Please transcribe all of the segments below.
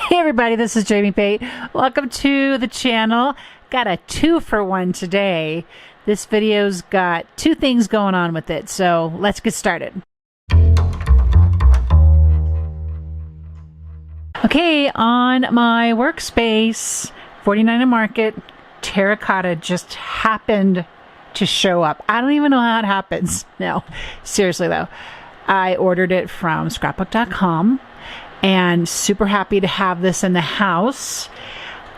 Hey everybody, this is Jamie Pate. Welcome to the channel. Got a 2-for-1 today. This video's got two things going on with it, so let's get started. Okay, on my workspace, 49 and Market, Terracotta just happened to show up. I don't even know how it happens. No, seriously though. I ordered it from ScrapbookCom. And super happy to have this in the house.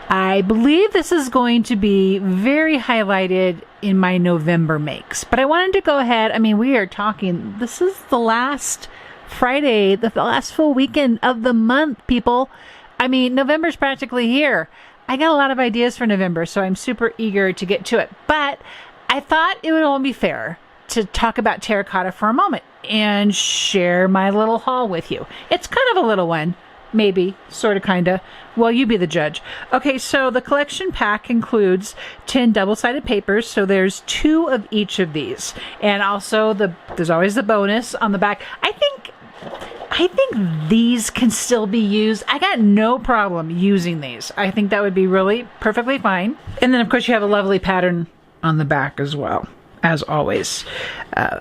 I believe this is going to be very highlighted in my November makes. But I wanted to go ahead. I mean, we are talking, this is the last Friday, the last full weekend of the month, people. I mean, November's practically here. I got a lot of ideas for November, so I'm super eager to get to it. But I thought it would only be fair to talk about Terracotta for a moment and share my little haul with you. It's kind of a little one, maybe, sort of, kind of. Well, you be the judge. Okay, so the collection pack includes 10 double-sided papers, so there's 2 of each of these. And also, there's always the bonus on the back. I think these can still be used. I got no problem using these. I think that would be really perfectly fine. And then, of course, you have a lovely pattern on the back as well, as always.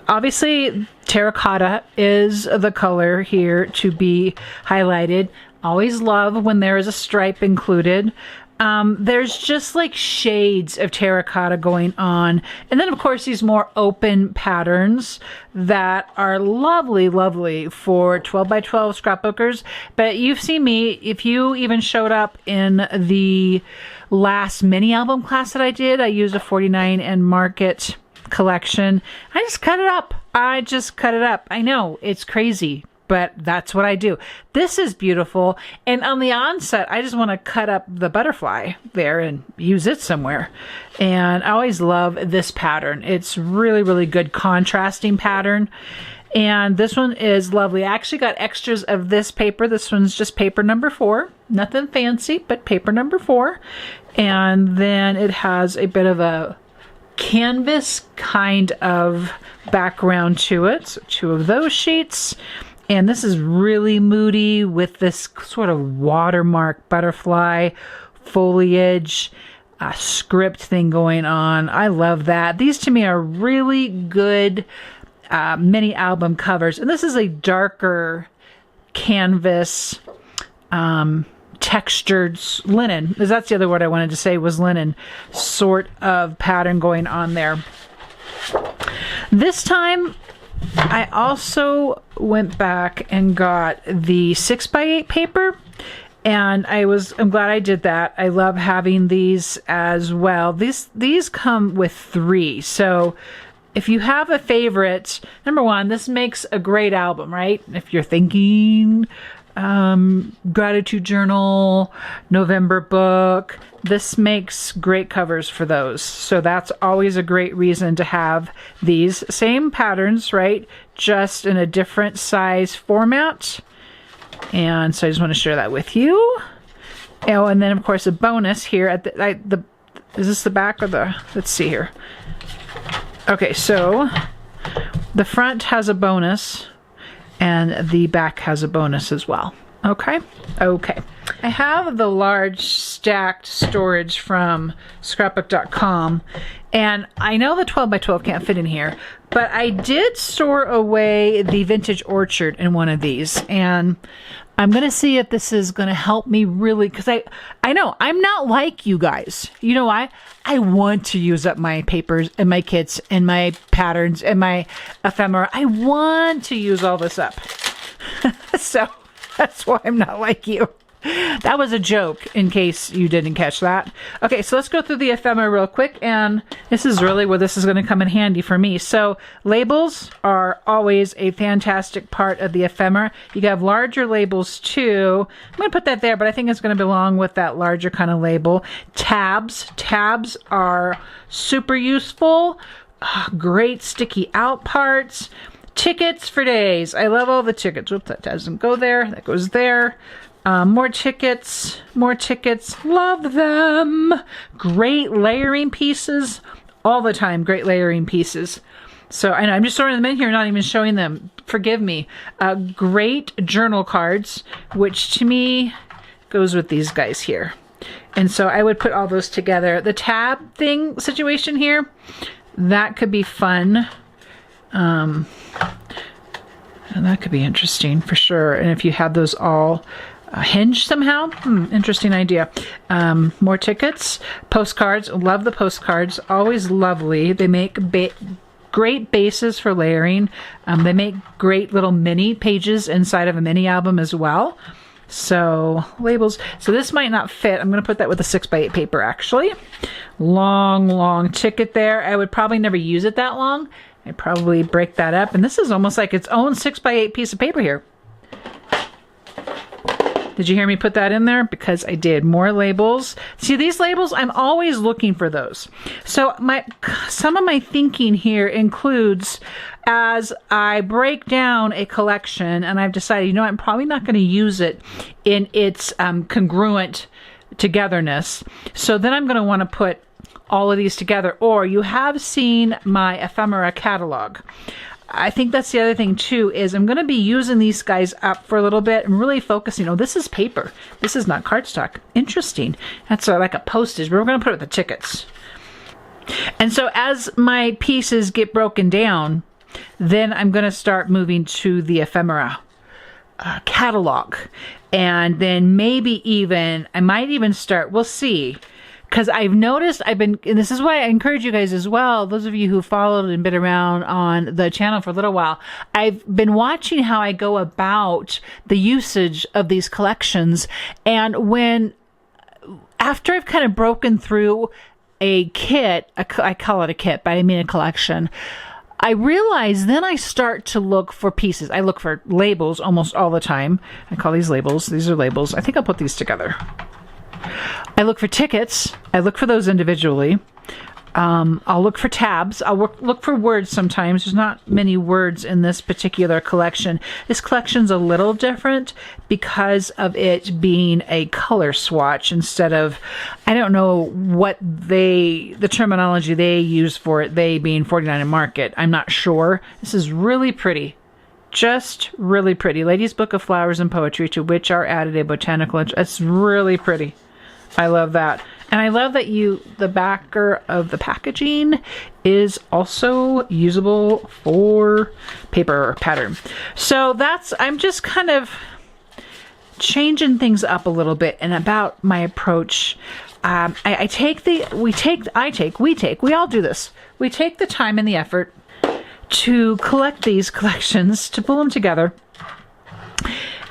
Obviously, terracotta is the color here to be highlighted. Always love when there is a stripe included. There's just like shades of terracotta going on. And then, of course, these more open patterns that are lovely, lovely for 12 by 12 scrapbookers. But you've seen me, if you even showed up in the last mini album class that I did, I used a 49 and Market collection. I just cut it up. I know it's crazy, but that's what I do. This is beautiful. And on the onset, I just want to cut up the butterfly there and use it somewhere. And I always love this pattern. It's really, really good contrasting pattern. And this one is lovely. I actually got extras of this paper. This one's just paper number 4. Nothing fancy, but paper number 4. And then it has a bit of a canvas kind of background to it. So 2 of those sheets. And this is really moody with this sort of watermark butterfly foliage script thing going on. I love that. These to me are really good mini album covers. And this is a darker canvas textured linen, because that's the other word I wanted to say was linen, sort of pattern going on there. This time I also went back and got the 6x8 paper, and I'm glad I did that. I love having these as well. These come with 3, so if you have a favorite, number 1, this makes a great album, right? If you're thinking gratitude journal, November book, this makes great covers for those. So that's always a great reason to have these same patterns, right? Just in a different size format. And so I just want to share that with you. Oh, and then of course a bonus here at the is this the back or the, let's see here. Okay, so the front has a bonus and the back has a bonus as well. Okay. I have the large stacked storage from ScrapbookCom, and I know the 12 by 12 can't fit in here, but I did store away the Vintage Orchard in one of these, and I'm going to see if this is going to help me really, because I know I'm not like you guys. You know why? I want to use up my papers and my kits and my patterns and my ephemera. I want to use all this up. So that's why I'm not like you. That was a joke, in case you didn't catch that. Okay, so let's go through the ephemera real quick, and this is really where this is going to come in handy for me. So labels are always a fantastic part of the ephemera. You have larger labels too. I'm going to put that there, but I think it's going to belong with that larger kind of label. Tabs are super useful. Great sticky out parts. Tickets for days. I love all the tickets. Whoops, that doesn't go there. That goes there. More tickets. Love them. Great layering pieces. All the time, great layering pieces. So I know I'm just throwing them in here, not even showing them. Forgive me. Great journal cards, which to me goes with these guys here. And so I would put all those together. The tab thing situation here, that could be fun. And that could be interesting for sure. And if you had those all hinged somehow, interesting idea. More tickets, postcards. Love the postcards. Always lovely. They make great bases for layering. They make great little mini pages inside of a mini album as well. So labels. So this might not fit. I'm going to put that with a 6x8 paper actually. Long ticket there. I would probably never use it that long. I'd probably break that up. And this is almost like its own 6x8 piece of paper here. Did you hear me put that in there? Because I did. More labels. See, these labels, I'm always looking for those. So some of my thinking here includes, as I break down a collection and I've decided, you know, I'm probably not going to use it in its congruent togetherness. So then I'm going to want to put all of these together. Or you have seen my Ephemera Catalog. I think that's the other thing too, is I'm going to be using these guys up for a little bit and really focusing. Oh, this is paper. This is not cardstock. Interesting. That's like a postage, but we're going to put it with the tickets. And so as my pieces get broken down, then I'm going to start moving to the Ephemera Catalog. And then maybe even, I might even start, we'll see. Because I've noticed, and this is why I encourage you guys as well, those of you who followed and been around on the channel for a little while, I've been watching how I go about the usage of these collections. And after I've kind of broken through a kit, I call it a kit, but I mean a collection, I realize then I start to look for pieces. I look for labels almost all the time. I call these labels. These are labels. I think I'll put these together. I look for tickets. I look for those individually. I'll look for tabs. I'll look for words sometimes. There's not many words in this particular collection. This collection's a little different because of it being a color swatch instead of, I don't know what the terminology they use for it, they being 49 and Market. I'm not sure. This is really pretty. Just really pretty. Ladies' Book of Flowers and Poetry, to which are added a botanical. It's really pretty. I love that. And I love that the backer of the packaging is also usable for paper pattern. So I'm just kind of changing things up a little bit and about my approach. We all do this. We take the time and the effort to collect these collections, to pull them together.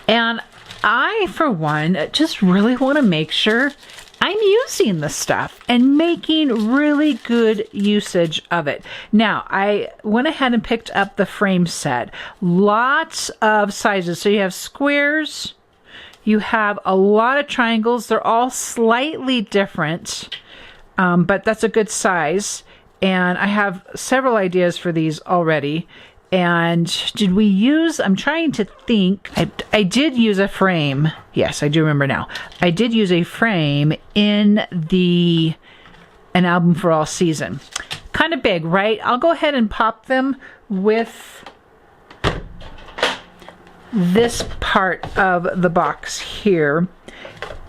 And I, for one, just really want to make sure I'm using the stuff and making really good usage of it. Now, I went ahead and picked up the frame set. Lots of sizes. So you have squares, you have a lot of triangles. They're all slightly different, but that's a good size. And I have several ideas for these already. And I'm trying to think, I did use a frame. Yes, I do remember now. I did use a frame in an album for all season. Kind of big, right? I'll go ahead and pop them with this part of the box here.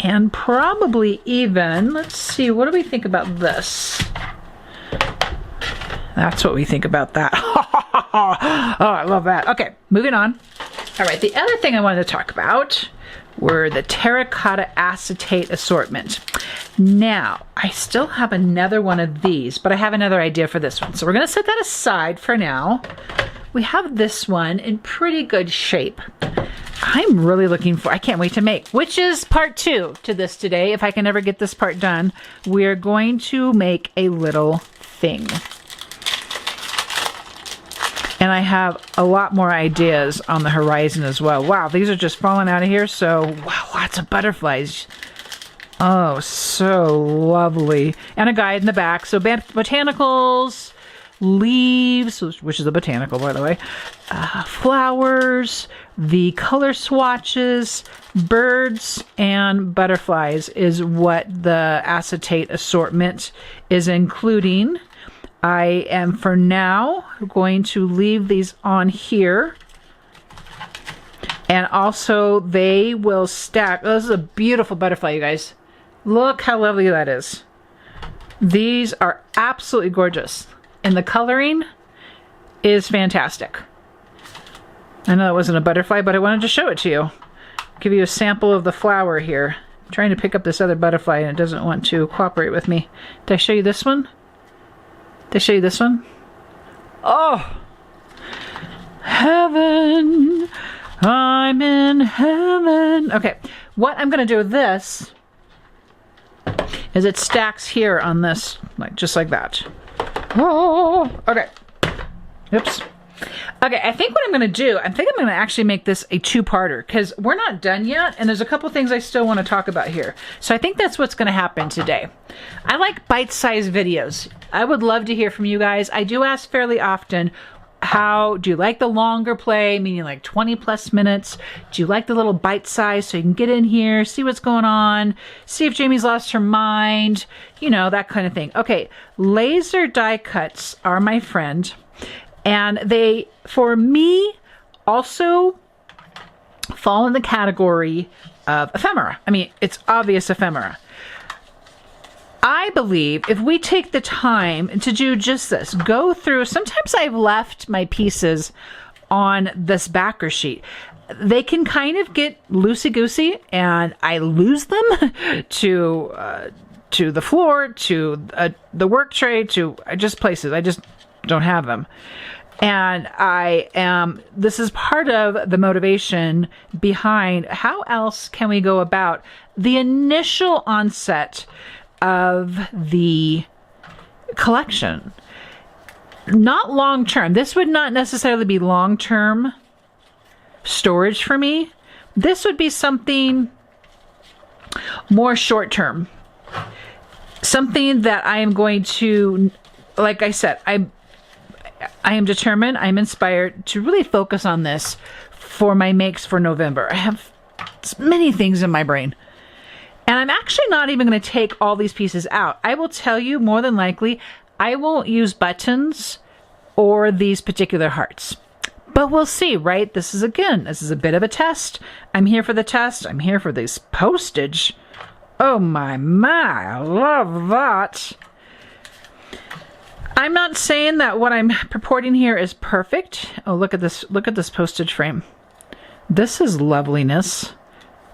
And probably even, let's see, what do we think about this? That's what we think about that. Oh, I love that. Okay, moving on. All right, the other thing I wanted to talk about were the Terracotta acetate assortment. Now, I still have another one of these, but I have another idea for this one. So we're going to set that aside for now. We have this one in pretty good shape. I'm really I can't wait to make, which is part 2 to this today. If I can ever get this part done, we're going to make a little thing. And I have a lot more ideas on the horizon as well. Wow, these are just falling out of here. So, wow, lots of butterflies. Oh, so lovely. And a guide in the back. So, botanicals, leaves, which is a botanical, by the way, flowers, the color swatches, birds, and butterflies is what the acetate assortment is including. I am, for now, going to leave these on here. And also they will stack. Oh, this is a beautiful butterfly, you guys. Look how lovely that is. These are absolutely gorgeous. And the coloring is fantastic. I know it wasn't a butterfly, but I wanted to show it to you. Give you a sample of the flower here. I'm trying to pick up this other butterfly and it doesn't want to cooperate with me. Did I show you this one? Did I show you this one? Oh! Heaven! I'm in heaven! Okay, what I'm going to do with this is it stacks here on this, like just like that. Oh! Okay. Oops. Okay, I think what I'm going to do, I'm going to actually make this a two-parter because we're not done yet and there's a couple things I still want to talk about here. So I think that's what's going to happen today. I like bite-sized videos. I would love to hear from you guys. I do ask fairly often, how do you like the longer play, meaning like 20 plus minutes? Do you like the little bite size so you can get in here, see what's going on, see if Jamie's lost her mind, you know, that kind of thing. Okay, laser die cuts are my friend. And they, for me, also fall in the category of ephemera. I mean, it's obvious ephemera. I believe if we take the time to do just this, go through, sometimes I've left my pieces on this backer sheet. They can kind of get loosey-goosey and I lose them to the floor, to the work tray, to just places. I just don't have them. And this is part of the motivation behind how else can we go about the initial onset of the collection. Not long term. This would not necessarily be long term storage for me. This would be something more short term. Something that I am going to, like I said, I am determined, I'm inspired to really focus on this for my makes for November. I have many things in my brain. And I'm actually not even going to take all these pieces out. I will tell you, more than likely, I won't use buttons or these particular hearts. But we'll see, right? This is a bit of a test. I'm here for the test. I'm here for this postage. Oh my, I love that. I'm not saying that what I'm purporting here is perfect. Oh, look at this postage frame. This is loveliness.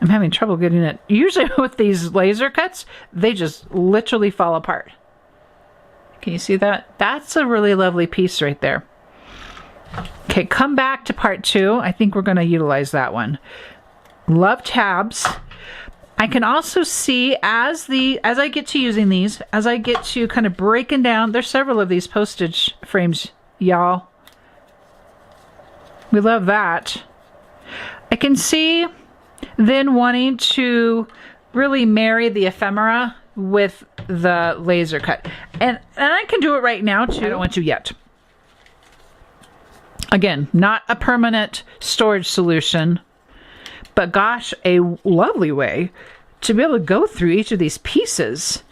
I'm having trouble getting it. Usually with these laser cuts, they just literally fall apart. Can you see that? That's a really lovely piece right there. Okay, come back to part 2. I think we're going to utilize that one. Love tabs. I can also see as I get to using these, as I get to kind of breaking down, there's several of these postage frames, y'all. We love that. I can see then wanting to really marry the ephemera with the laser cut. And I can do it right now too. I don't want to yet. Again, not a permanent storage solution, but gosh, a lovely way to be able to go through each of these pieces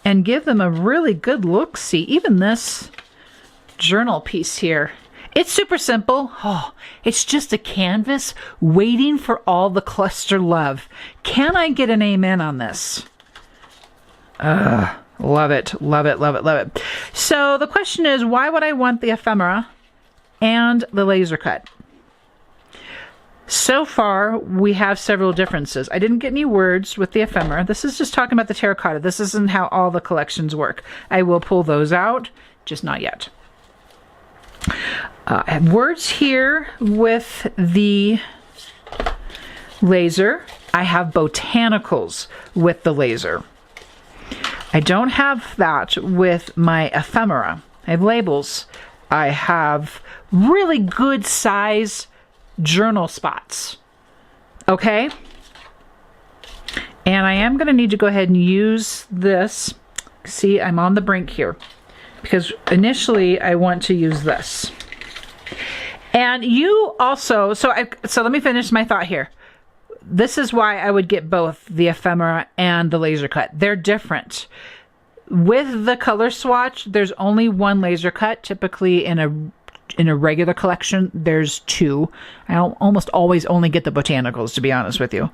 and give them a really good look-see. Even this journal piece here. It's super simple. Oh, it's just a canvas waiting for all the cluster love. Can I get an amen on this? Love it, love it, love it, love it. So the question is, why would I want the ephemera and the laser cut? So far, we have several differences. I didn't get any words with the ephemera. This is just talking about the terracotta. This isn't how all the collections work. I will pull those out, just not yet. I have words here with the laser. I have botanicals with the laser. I don't have that with my ephemera. I have labels. I have really good size journal spots. Okay? And I am going to need to go ahead and use this. See, I'm on the brink here. Because initially I want to use this. And you also, so let me finish my thought here. This is why I would get both the ephemera and the laser cut. They're different. With the color swatch, there's only one laser cut, typically in a in a regular collection, there's 2. I almost always only get the botanicals, to be honest with you.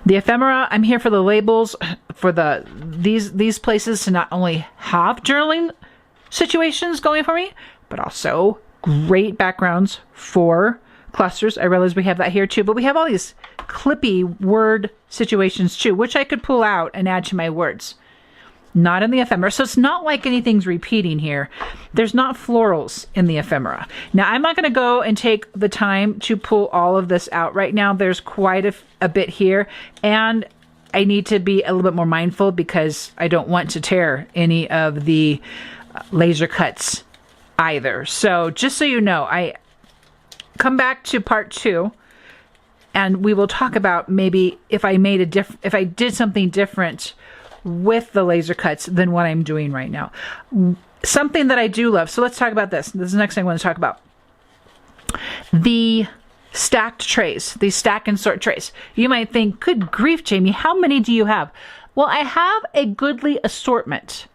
The ephemera, I'm here for the labels, for these places to not only have journaling situations going for me, but also great backgrounds for clusters. I realize we have that here too, but we have all these clippy word situations too, which I could pull out and add to my words. Not in the ephemera. So it's not like anything's repeating here. There's not florals in the ephemera. Now, I'm not going to go and take the time to pull all of this out right now. There's quite a bit here, and I need to be a little bit more mindful because I don't want to tear any of the laser cuts either. So just so you know, I come back to part 2 and we will talk about maybe if I did something different with the laser cuts than what I'm doing right now. Something that I do love. So let's talk about this. This is the next thing I want to talk about. The stacked trays, the stack and sort trays. You might think, good grief, Jamie, how many do you have? Well, I have a goodly assortment,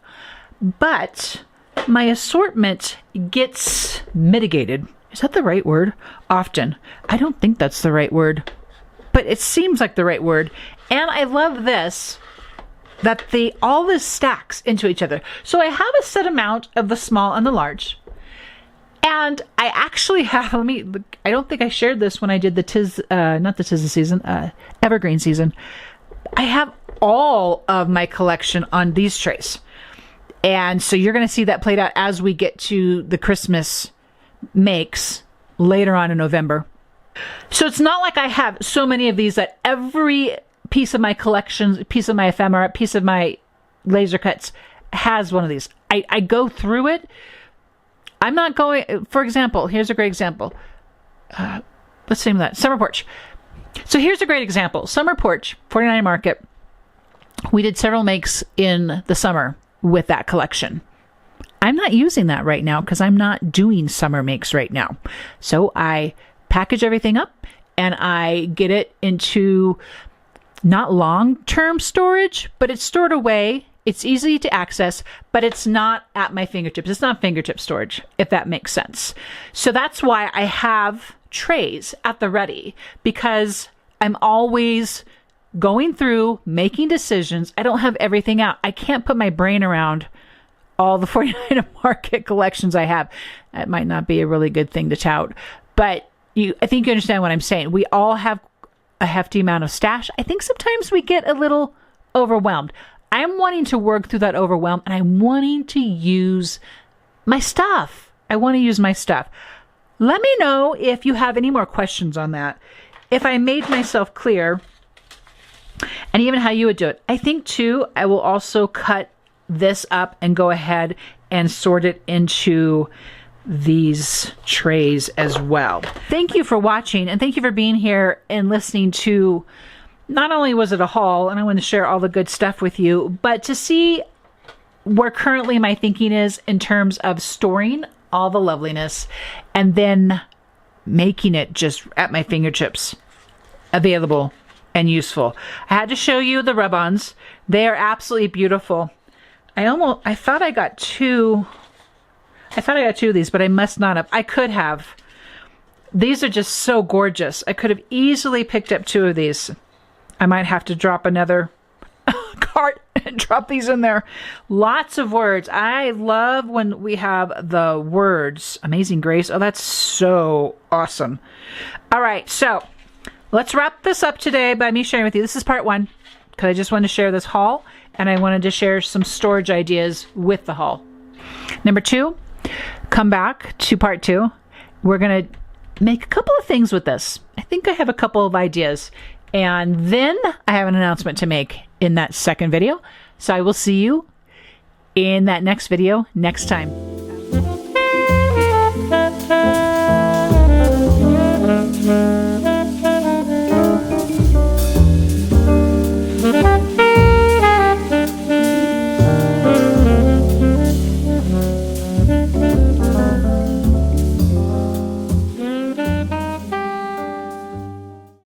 but my assortment gets mitigated. Is that the right word? Often. I don't think that's the right word, but it seems like the right word. And I love this, that all this stacks into each other. So I have a set amount of the small and the large. And I actually have, I don't think I shared this when I did the not the tis season, evergreen season. I have all of my collection on these trays. And so you're going to see that played out as we get to the Christmas makes later on in November. So it's not like I have so many of these that every piece of my collection, piece of my ephemera, piece of my laser cuts has one of these. I go through it. I'm not going, for example, here's a great example. Let's name that Summer Porch. So here's a great example. Summer Porch, 49 Market. We did several makes in the summer with that collection. I'm not using that right now because I'm not doing summer makes right now. So I package everything up and I get it into not long-term storage, but it's stored away. It's easy to access, but it's not at my fingertips. It's not fingertip storage, if that makes sense. So that's why I have trays at the ready, because I'm always going through, making decisions. I don't have everything out. I can't put my brain around all the 49 Market collections I have. That might not be a really good thing to tout, but I think you understand what I'm saying. We all have a hefty amount of stash. I think sometimes we get a little overwhelmed. I'm wanting to work through that overwhelm, and I'm wanting to use my stuff. I want to use my stuff. Let me know if you have any more questions on that. If I made myself clear, and even how you would do it. I think too, I will also cut this up and go ahead and sort it into these trays as well. Thank you for watching, and thank you for being here and listening to, not only was it a haul and I want to share all the good stuff with you, but to see where currently my thinking is in terms of storing all the loveliness and then making it just at my fingertips available and useful. I had to show you the rub-ons. They are absolutely beautiful. I thought I got two of these, but I must not have. I could have. These are just so gorgeous. I could have easily picked up 2 of these. I might have to drop another cart and drop these in there. Lots of words. I love when we have the words. Amazing Grace. Oh, that's so awesome. All right, so let's wrap this up today by me sharing with you. This is part 1, because I just wanted to share this haul, and I wanted to share some storage ideas with the haul. Number 2, come back to part 2. We're going to make a couple of things with this. I think I have a couple of ideas. And then I have an announcement to make in that second video. So I will see you in that next video next time.